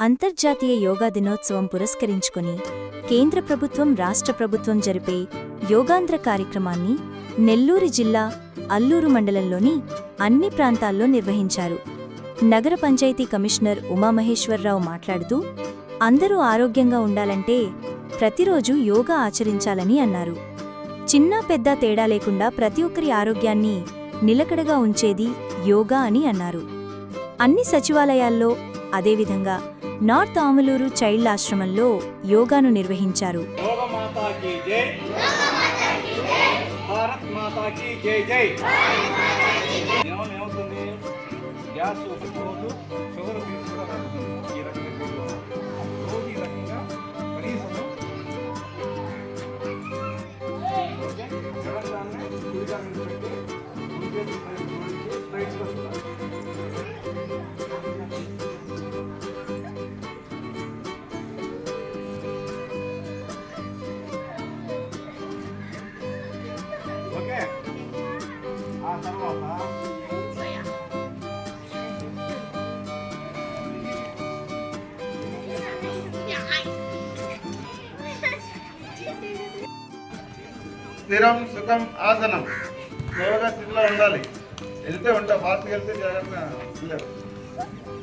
అంతర్జాతీయ యోగా దినోత్సవం పురస్కరించుకుని కేంద్ర ప్రభుత్వం రాష్ట్ర ప్రభుత్వం జరిపే యోగాంధ్ర కార్యక్రమాన్ని నెల్లూరు జిల్లా అల్లూరు మండలంలోని అన్ని ప్రాంతాల్లో నిర్వహించారు. నగర పంచాయతీ కమిషనర్ ఉమామహేశ్వరరావు మాట్లాడుతూ అందరూ ఆరోగ్యంగా ఉండాలంటే ప్రతిరోజు యోగా ఆచరించాలని అన్నారు. చిన్న పెద్ద తేడా లేకుండా ప్రతి ఒక్కరి ఆరోగ్యాన్ని నిలకడగా ఉంచేది యోగా అని అన్నారు. అన్ని సచివాలయాల్లో అదేవిధంగా నార్త్ ఆమలూరు చైల్డ్ ఆశ్రమంలో యోగాను నిర్వహించారు. స్థిరం సుఖం ఆసనం యోగా స్థితిలో ఉండాలి. వెళ్తే ఉంటా ఫాస్ట్గా వెళ్తే జాగ్రత్త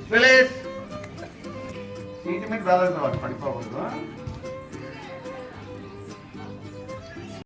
ప్లీజ్ సీట్ మీద బ్యాలెన్స్ అవ్వాలి, పడిపోకూడదు.